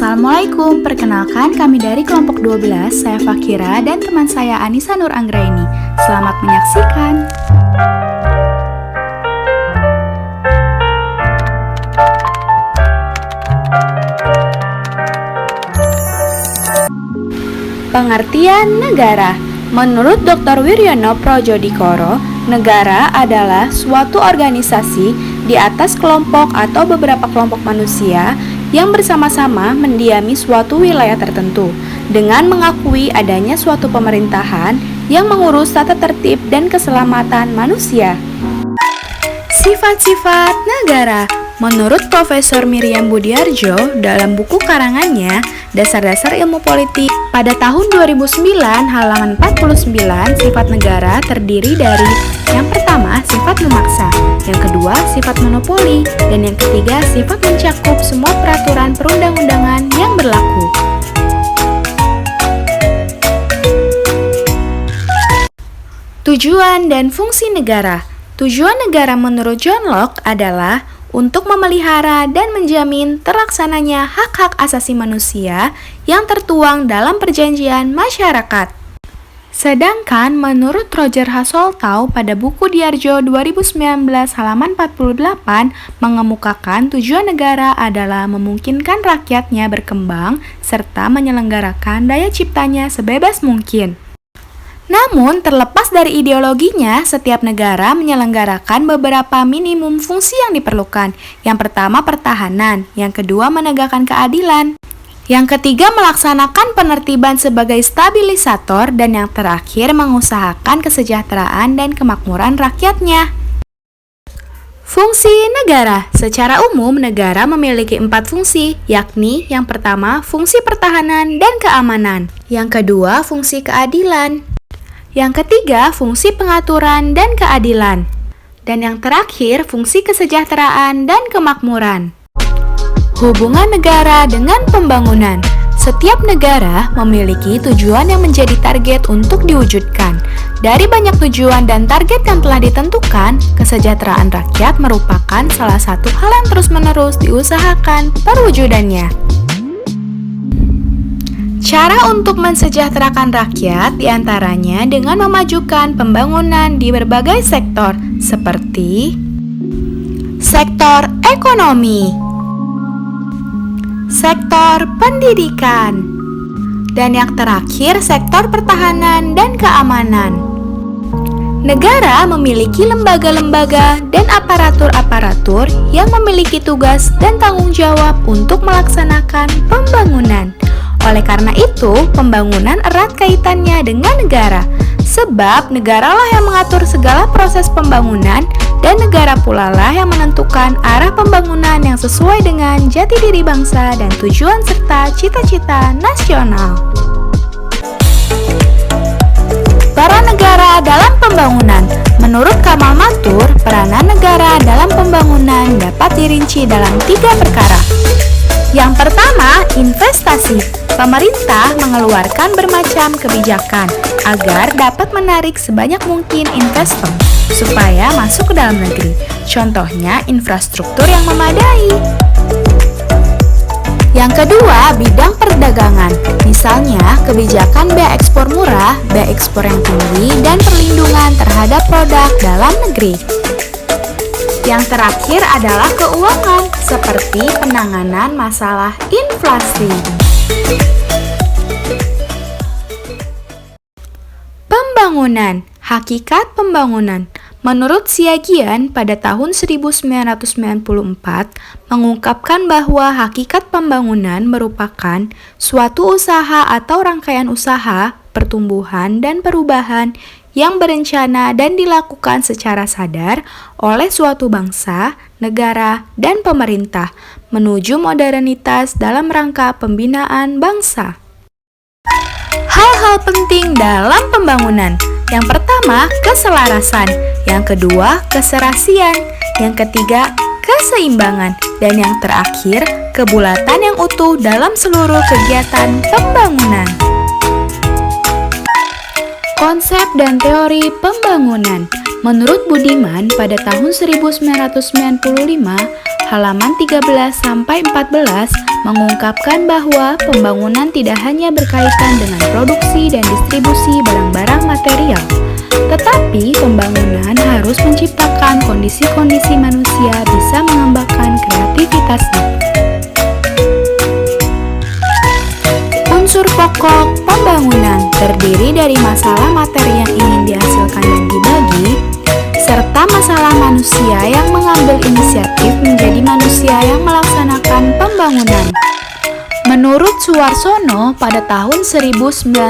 Assalamualaikum, perkenalkan kami dari kelompok 12, saya Fakira dan teman saya Anissa Nur Anggraini. Selamat menyaksikan. Pengertian negara. Menurut Dr. Wiryono Projodikoro, negara adalah suatu organisasi di atas kelompok atau beberapa kelompok manusia yang bersama-sama mendiami suatu wilayah tertentu dengan mengakui adanya suatu pemerintahan yang mengurus tata tertib dan keselamatan manusia. Sifat-sifat negara. Menurut Profesor Miriam Budiarjo dalam buku karangannya Dasar-Dasar Ilmu Politik pada tahun 2009 halaman 49, sifat negara terdiri dari yang pertama sifat memaksa, yang kedua sifat monopoli, dan yang ketiga sifat mencakup semua peraturan perundang-undangan yang berlaku. Tujuan dan fungsi negara. Tujuan negara menurut John Locke adalah untuk memelihara dan menjamin terlaksananya hak-hak asasi manusia yang tertuang dalam perjanjian masyarakat. Sedangkan menurut Roger Hasoltau pada buku Diarjo 2019 halaman 48 mengemukakan tujuan negara adalah memungkinkan rakyatnya berkembang serta menyelenggarakan daya ciptanya sebebas mungkin. Namun, terlepas dari ideologinya, setiap negara menyelenggarakan beberapa minimum fungsi yang diperlukan. Yang pertama, pertahanan. Yang kedua, menegakkan keadilan. Yang ketiga, melaksanakan penertiban sebagai stabilisator. Dan yang terakhir, mengusahakan kesejahteraan dan kemakmuran rakyatnya. Fungsi negara. Secara umum, negara memiliki 4 fungsi, yakni yang pertama, fungsi pertahanan dan keamanan. Yang kedua, fungsi keadilan. Yang ketiga, fungsi pengaturan dan keadilan. Dan yang terakhir, fungsi kesejahteraan dan kemakmuran. Hubungan negara dengan pembangunan. Setiap negara memiliki tujuan yang menjadi target untuk diwujudkan. Dari banyak tujuan dan target yang telah ditentukan, kesejahteraan rakyat merupakan salah satu hal yang terus-menerus diusahakan perwujudannya. Cara untuk mensejahterakan rakyat diantaranya dengan memajukan pembangunan di berbagai sektor seperti sektor ekonomi, sektor pendidikan, dan yang terakhir sektor pertahanan dan keamanan. Negara memiliki lembaga-lembaga dan aparatur-aparatur yang memiliki tugas dan tanggung jawab untuk melaksanakan pembangunan. Oleh karena itu, pembangunan erat kaitannya dengan negara, sebab negaralah yang mengatur segala proses pembangunan dan negara pula lah yang menentukan arah pembangunan yang sesuai dengan jati diri bangsa dan tujuan serta cita-cita nasional. Peran negara dalam pembangunan. Menurut Kamal Mathur, peranan negara dalam pembangunan dapat dirinci dalam 3 perkara. Yang pertama, investasi. Pemerintah mengeluarkan bermacam kebijakan agar dapat menarik sebanyak mungkin investor supaya masuk ke dalam negeri. Contohnya, infrastruktur yang memadai. Yang kedua, bidang perdagangan. Misalnya, kebijakan bea ekspor murah, bea ekspor yang tinggi, dan perlindungan terhadap produk dalam negeri. Yang terakhir adalah keuangan, seperti penanganan masalah inflasi. Pembangunan. Hakikat pembangunan. Menurut Siagian pada tahun 1994 mengungkapkan bahwa hakikat pembangunan merupakan suatu usaha atau rangkaian usaha, pertumbuhan dan perubahan yang berencana dan dilakukan secara sadar oleh suatu bangsa, negara, dan pemerintah menuju modernitas dalam rangka pembinaan bangsa. Hal-hal penting dalam pembangunan. Yang pertama, keselarasan. Yang kedua, keserasian. Yang ketiga, keseimbangan. Dan yang terakhir, kebulatan yang utuh dalam seluruh kegiatan pembangunan. Konsep dan teori pembangunan. Menurut Budiman, pada tahun 1995, halaman 13-14 mengungkapkan bahwa pembangunan tidak hanya berkaitan dengan produksi dan distribusi barang-barang material, tetapi pembangunan harus menciptakan kondisi-kondisi manusia bisa mengembangkan kreativitasnya. Unsur pokok pembangunan terdiri dari masalah materi yang ingin dihasilkan dan dibagi, serta masalah manusia yang mengambil inisiatif menjadi manusia yang melaksanakan pembangunan. Menurut Suwarsono, pada tahun 1991,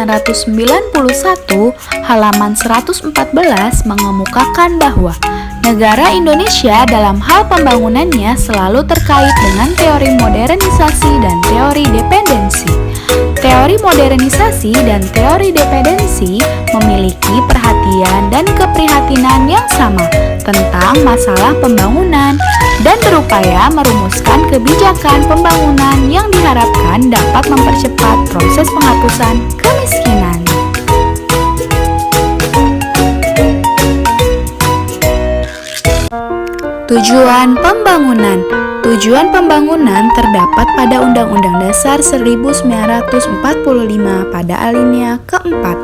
halaman 114 mengemukakan bahwa negara Indonesia dalam hal pembangunannya selalu terkait dengan teori modernisasi dan teori dependensi. Teori modernisasi dan teori dependensi memiliki perhatian dan keprihatinan yang sama tentang masalah pembangunan dan berupaya merumuskan kebijakan pembangunan yang diharapkan dapat mempercepat proses penghapusan kemiskinan. Tujuan pembangunan. Tujuan pembangunan terdapat pada Undang-Undang Dasar 1945 pada alinea keempat.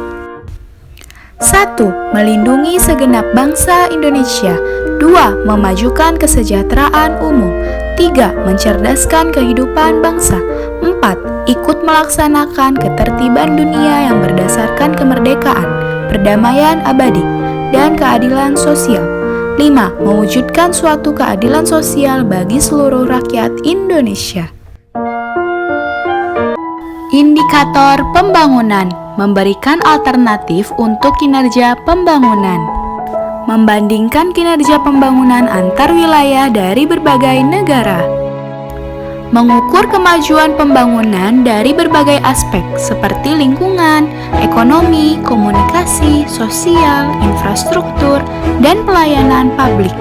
1. Melindungi segenap bangsa Indonesia. 2. Memajukan kesejahteraan umum. 3. Mencerdaskan kehidupan bangsa. 4. Ikut melaksanakan ketertiban dunia yang berdasarkan kemerdekaan, perdamaian abadi, dan keadilan sosial. 5. Mewujudkan suatu keadilan sosial bagi seluruh rakyat Indonesia. Indikator pembangunan memberikan alternatif untuk kinerja pembangunan. Membandingkan kinerja pembangunan antar wilayah dari berbagai negara. Mengukur kemajuan pembangunan dari berbagai aspek seperti lingkungan, ekonomi, komunikasi, sosial, infrastruktur, dan pelayanan publik.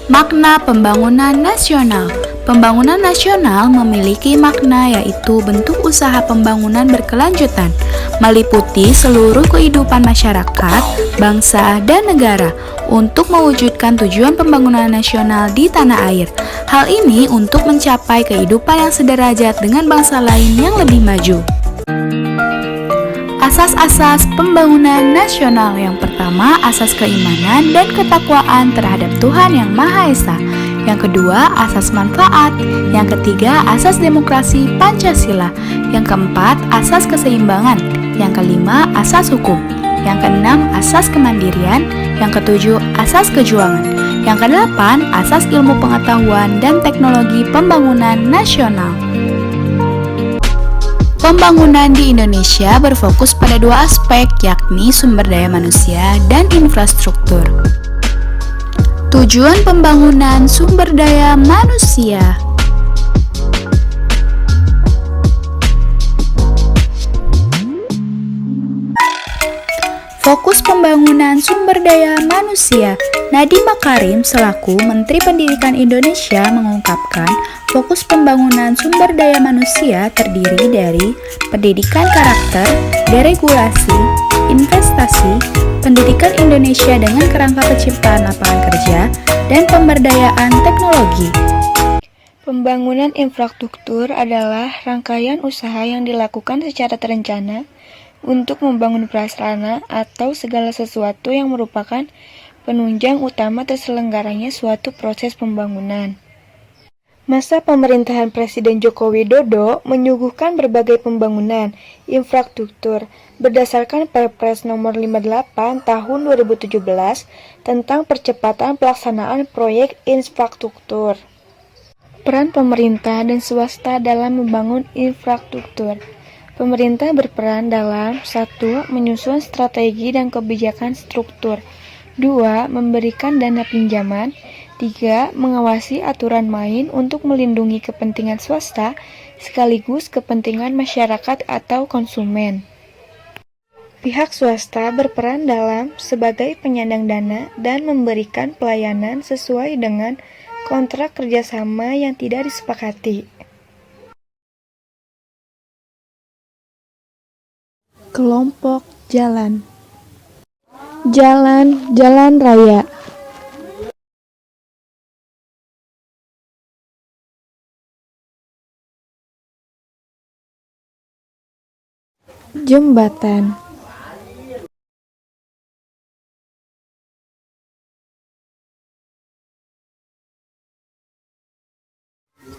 Makna pembangunan nasional. Pembangunan nasional memiliki makna yaitu bentuk usaha pembangunan berkelanjutan, meliputi seluruh kehidupan masyarakat, bangsa, dan negara untuk mewujudkan tujuan pembangunan nasional di tanah air. Hal ini untuk mencapai kehidupan yang sederajat dengan bangsa lain yang lebih maju. Asas-asas pembangunan nasional. Yang pertama, asas keimanan dan ketakwaan terhadap Tuhan Yang Maha Esa. Yang kedua, asas manfaat. Yang ketiga, asas demokrasi Pancasila. Yang keempat, asas keseimbangan. Yang kelima, asas hukum. Yang keenam, asas kemandirian. Yang ketujuh, asas kejuangan. Yang kedelapan, asas ilmu pengetahuan dan teknologi pembangunan nasional. Pembangunan di Indonesia berfokus pada dua aspek, yakni sumber daya manusia dan infrastruktur. Tujuan pembangunan sumber daya manusia. Fokus pembangunan sumber daya manusia. Nadiem Makarim selaku Menteri Pendidikan Indonesia mengungkapkan fokus pembangunan sumber daya manusia terdiri dari pendidikan karakter, deregulasi, investasi, pendidikan Indonesia dengan kerangka penciptaan lapangan kerja, dan pemberdayaan teknologi. Pembangunan infrastruktur adalah rangkaian usaha yang dilakukan secara terencana untuk membangun prasarana atau segala sesuatu yang merupakan penunjang utama terselenggaranya suatu proses pembangunan. Masa pemerintahan Presiden Joko Widodo menyuguhkan berbagai pembangunan infrastruktur berdasarkan Perpres Nomor 58 Tahun 2017 tentang percepatan pelaksanaan proyek infrastruktur. Peran pemerintah dan swasta dalam membangun infrastruktur. Pemerintah berperan dalam 1. Menyusun strategi dan kebijakan struktur. 2. Memberikan dana pinjaman. 3. Mengawasi aturan main untuk melindungi kepentingan swasta sekaligus kepentingan masyarakat atau konsumen. Pihak swasta berperan dalam sebagai penyandang dana dan memberikan pelayanan sesuai dengan kontrak kerjasama yang tidak disepakati. Kelompok Jalan. Jalan, jalan raya. Jembatan.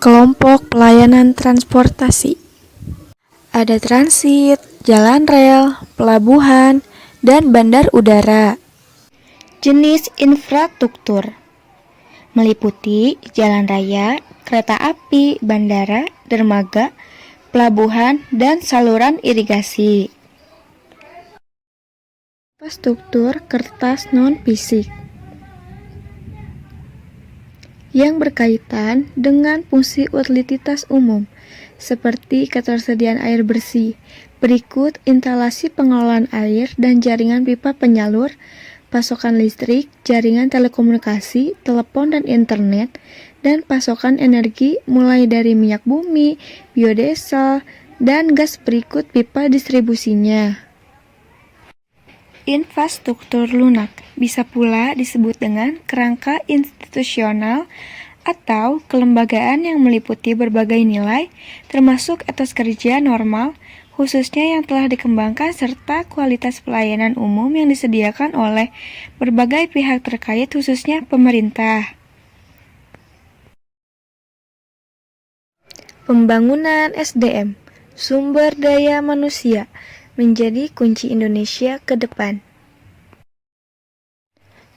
Kelompok pelayanan transportasi. Ada transit, jalan rel, pelabuhan, dan bandar udara. Jenis infrastruktur meliputi jalan raya, kereta api, bandara, dermaga, pelabuhan, dan saluran irigasi. Infrastruktur kertas non-fisik yang berkaitan dengan fungsi utilitas umum, seperti ketersediaan air bersih. Berikut instalasi pengelolaan air dan jaringan pipa penyalur, pasokan listrik, jaringan telekomunikasi, telepon dan internet, dan pasokan energi mulai dari minyak bumi, biodiesel, dan gas. Berikut pipa distribusinya. Infrastruktur lunak bisa pula disebut dengan kerangka institusional atau kelembagaan yang meliputi berbagai nilai, termasuk etos kerja normal, khususnya yang telah dikembangkan serta kualitas pelayanan umum yang disediakan oleh berbagai pihak terkait, khususnya pemerintah. Pembangunan SDM, sumber daya manusia, menjadi kunci Indonesia ke depan.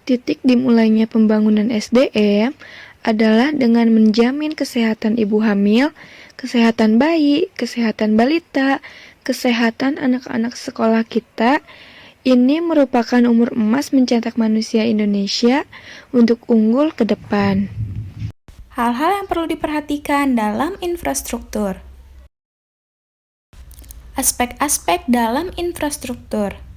Titik dimulainya pembangunan SDM adalah dengan menjamin kesehatan ibu hamil, kesehatan bayi, kesehatan balita, kesehatan anak-anak sekolah kita. Ini merupakan umur emas mencetak manusia Indonesia untuk unggul ke depan. Hal-hal yang perlu diperhatikan dalam infrastruktur. Aspek-aspek dalam infrastruktur.